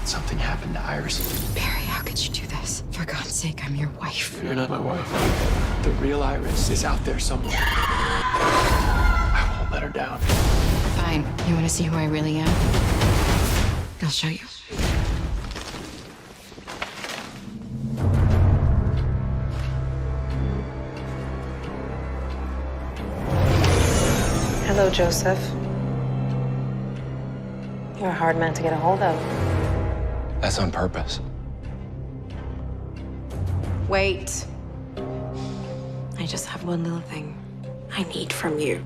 Something happened to Iris. Barry, how could you do this? For God's sake, I'm your wife. You're not my wife. The real Iris is out there somewhere. I won't let her down. Fine. You want to see who I really am? I'll show you. Hello, Joseph. You're a hard man to get a hold of. That's on purpose. Wait. I just have one little thing I need from you.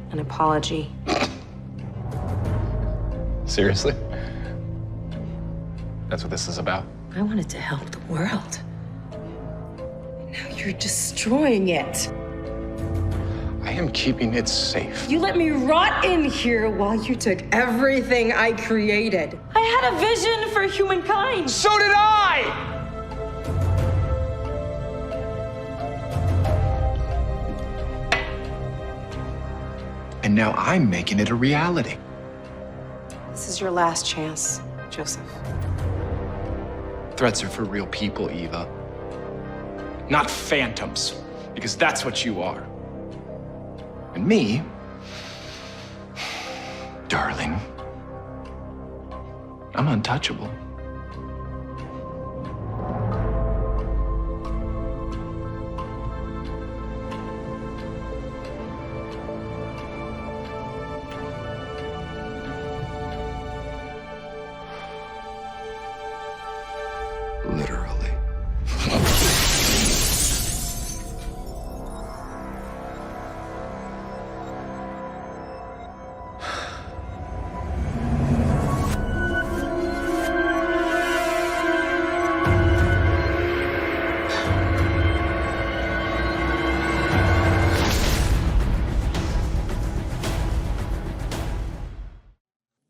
An apology. Seriously? That's what this is about? I wanted to help the world. Now you're destroying it. I am keeping it safe. You let me rot in here while you took everything I created. I had a vision for humankind. So did I! And now I'm making it a reality. This is your last chance, Joseph. Threats are for real people, Eva. Not phantoms, because that's what you are. And me, darling, I'm untouchable. Literally.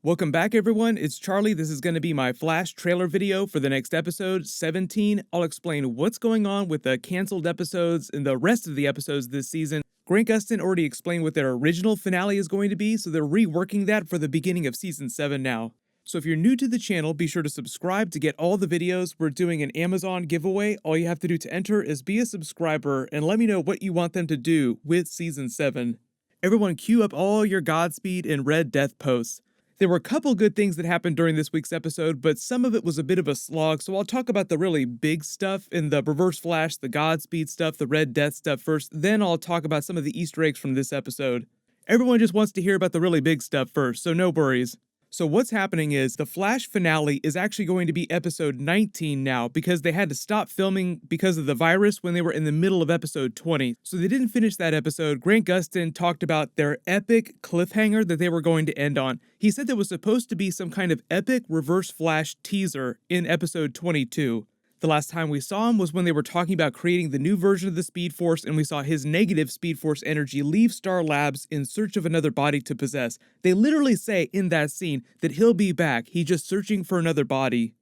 Welcome back, everyone. It's Charlie. This is going to be my Flash trailer video for the next episode, 17. I'll explain what's going on with the canceled episodes and the rest of the episodes this season. Grant Gustin already explained what their original finale is going to be, so they're reworking that for the beginning of Season 7 now. So if you're new to the channel, be sure to subscribe to get all the videos. We're doing an Amazon giveaway. All you have to do to enter is be a subscriber and let me know what you want them to do with Season 7. Everyone queue up all your Godspeed and Red Death posts. There were a couple good things that happened during this week's episode, but some of it was a bit of a slog, so I'll talk about the really big stuff in the Reverse Flash, the Godspeed stuff, the Red Death stuff first, then I'll talk about some of the Easter eggs from this episode. Everyone just wants to hear about the really big stuff first, so no worries. So what's happening is the Flash finale is actually going to be episode 19 now because they had to stop filming because of the virus when they were in the middle of episode 20. So they didn't finish that episode. Grant Gustin talked about their epic cliffhanger that they were going to end on. He said there was supposed to be some kind of epic Reverse Flash teaser in episode 22. The last time we saw him was when they were talking about creating the new version of the Speed Force, and we saw his negative Speed Force energy leave Star Labs in search of another body to possess. They literally say in that scene that he'll be back, he's just searching for another body.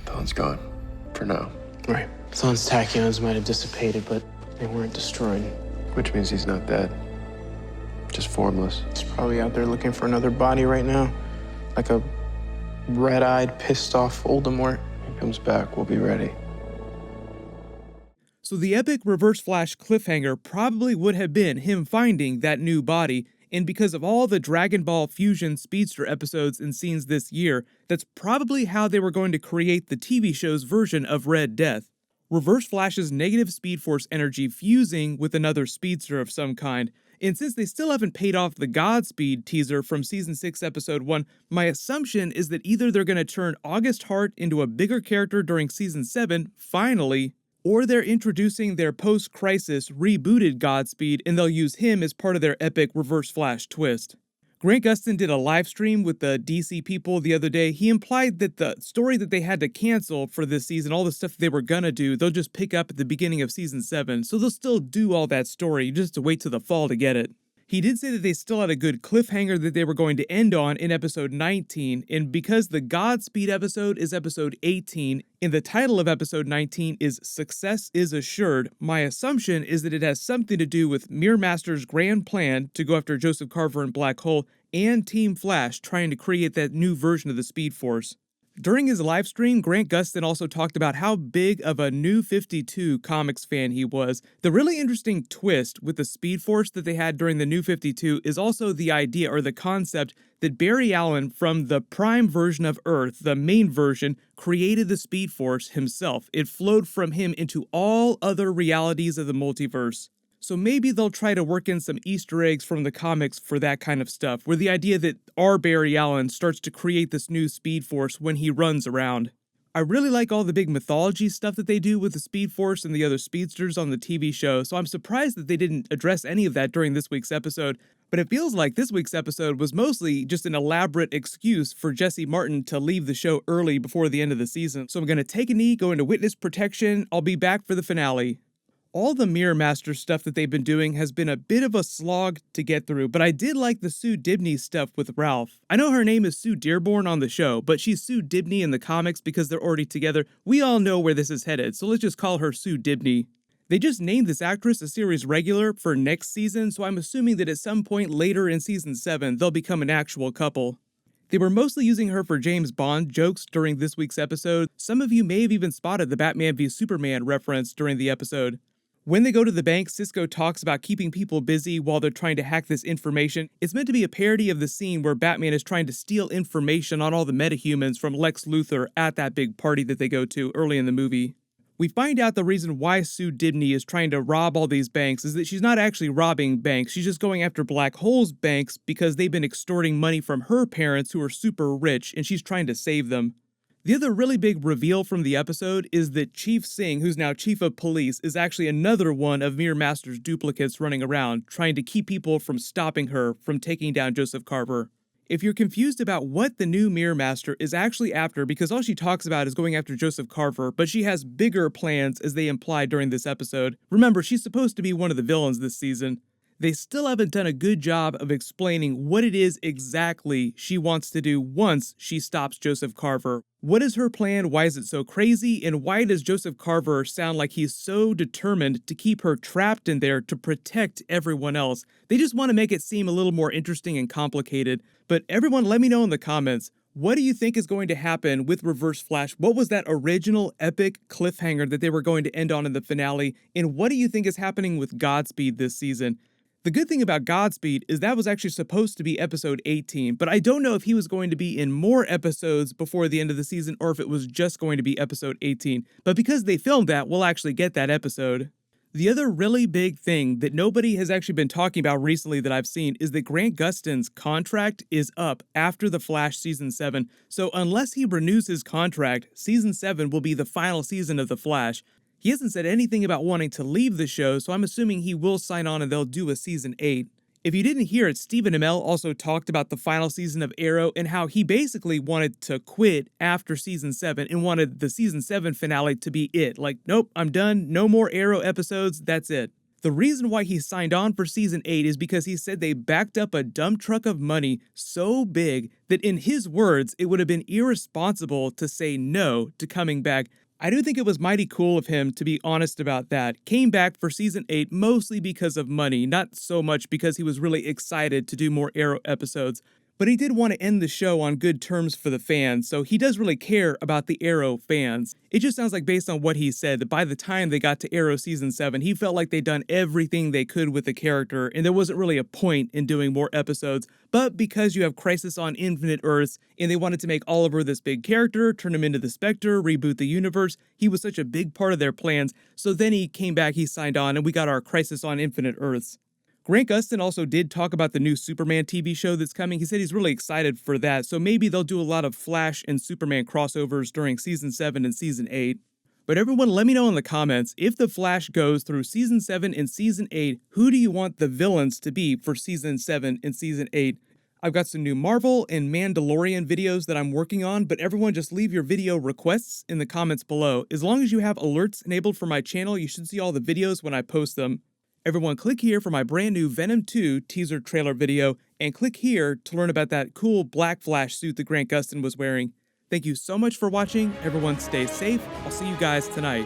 Dawn's gone. For now. Right. Thawne's tachyons might have dissipated, but they weren't destroyed. Which means he's not dead. Just formless. He's probably out there looking for another body right now. Like a red-eyed, pissed-off Voldemort. When he comes back, we'll be ready. So the epic Reverse Flash cliffhanger probably would have been him finding that new body, and because of all the Dragon Ball Fusion Speedster episodes and scenes this year, that's probably how they were going to create the TV show's version of Red Death. Reverse Flash's negative Speed Force energy fusing with another speedster of some kind. And since they still haven't paid off the Godspeed teaser from Season 6 Episode 1, my assumption is that either they're going to turn August Hart into a bigger character during Season 7, finally, or they're introducing their post-crisis rebooted Godspeed and they'll use him as part of their epic Reverse Flash twist. Grant Gustin did a live stream with the DC people the other day. He implied that the story that they had to cancel for this season, all the stuff they were gonna do, they'll just pick up at the beginning of Season 7, so they'll still do all that story, you just have to wait till the fall to get it. He did say that they still had a good cliffhanger that they were going to end on in episode 19, and because the Godspeed episode is episode 18, and the title of episode 19 is Success is Assured, my assumption is that it has something to do with Mirror Master's grand plan to go after Joseph Carver and Black Hole, and Team Flash trying to create that new version of the Speed Force. During his live stream, Grant Gustin also talked about how big of a New 52 comics fan he was. The really interesting twist with the Speed Force that they had during the New 52 is also the idea or the concept that Barry Allen from the Prime version of Earth, the main version, created the Speed Force himself. It flowed from him into all other realities of the multiverse. So maybe they'll try to work in some Easter eggs from the comics for that kind of stuff, where the idea that our Barry Allen starts to create this new Speed Force when he runs around. I really like all the big mythology stuff that they do with the Speed Force and the other speedsters on the TV show, so I'm surprised that they didn't address any of that during this week's episode, but it feels like this week's episode was mostly just an elaborate excuse for Jesse Martin to leave the show early before the end of the season. So I'm going to take a knee, go into witness protection, I'll be back for the finale. All the Mirror Master stuff that they've been doing has been a bit of a slog to get through, but I did like the Sue Dibney stuff with Ralph. I know her name is Sue Dearborn on the show, but she's Sue Dibney in the comics because they're already together. We all know where this is headed, so let's just call her Sue Dibney. They just named this actress a series regular for next season, so I'm assuming that at some point later in season 7, they'll become an actual couple. They were mostly using her for James Bond jokes during this week's episode. Some of you may have even spotted the Batman v Superman reference during the episode. When they go to the bank, Cisco talks about keeping people busy while they're trying to hack this information. It's meant to be a parody of the scene where Batman is trying to steal information on all the metahumans from Lex Luthor at that big party that they go to early in the movie. We find out the reason why Sue Dibney is trying to rob all these banks is that she's not actually robbing banks, she's just going after Black Hole's banks because they've been extorting money from her parents who are super rich, and she's trying to save them. The other really big reveal from the episode is that Chief Singh, who's now Chief of Police, is actually another one of Mirror Master's duplicates running around, trying to keep people from stopping her from taking down Joseph Carver. If you're confused about what the new Mirror Master is actually after, because all she talks about is going after Joseph Carver, but she has bigger plans as they implied during this episode. Remember, she's supposed to be one of the villains this season. They still haven't done a good job of explaining what it is exactly she wants to do once she stops Joseph Carver. What is her plan? Why is it so crazy? And why does Joseph Carver sound like he's so determined to keep her trapped in there to protect everyone else? They just want to make it seem a little more interesting and complicated. But everyone, let me know in the comments, what do you think is going to happen with Reverse Flash? What was that original epic cliffhanger that they were going to end on in the finale? And what do you think is happening with Godspeed this season? The good thing about Godspeed is that was actually supposed to be episode 18, but I don't know if he was going to be in more episodes before the end of the season or if it was just going to be episode 18. But because they filmed that, we'll actually get that episode. The other really big thing that nobody has actually been talking about recently that I've seen is that Grant Gustin's contract is up after The Flash Season 7, so unless he renews his contract, Season 7 will be the final season of The Flash. He hasn't said anything about wanting to leave the show, so I'm assuming he will sign on and they'll do a Season 8. If you didn't hear it, Stephen Amell also talked about the final season of Arrow and how he basically wanted to quit after Season 7 and wanted the Season 7 finale to be it. Like, nope, I'm done, no more Arrow episodes, that's it. The reason why he signed on for Season 8 is because he said they backed up a dump truck of money so big that in his words, it would have been irresponsible to say no to coming back. I do think it was mighty cool of him to be honest about that. Came back for Season 8 mostly because of money, not so much because he was really excited to do more Arrow episodes. But he did want to end the show on good terms for the fans, so he does really care about the Arrow fans. It just sounds like based on what he said, that by the time they got to Arrow Season 7, he felt like they'd done everything they could with the character, and there wasn't really a point in doing more episodes. But because you have Crisis on Infinite Earths, and they wanted to make Oliver this big character, turn him into the Spectre, reboot the universe, he was such a big part of their plans, so then he came back, he signed on, and we got our Crisis on Infinite Earths. Grant Gustin also did talk about the new Superman TV show that's coming. He said he's really excited for that, so maybe they'll do a lot of Flash and Superman crossovers during Season 7 and Season 8. But everyone, let me know in the comments, if The Flash goes through Season 7 and Season 8, who do you want the villains to be for Season 7 and Season 8? I've got some new Marvel and Mandalorian videos that I'm working on, but everyone just leave your video requests in the comments below. As long as you have alerts enabled for my channel, you should see all the videos when I post them. Everyone click here for my brand new Venom 2 teaser trailer video, and click here to learn about that cool Black Flash suit that Grant Gustin was wearing. Thank you so much for watching. Everyone stay safe. I'll see you guys tonight.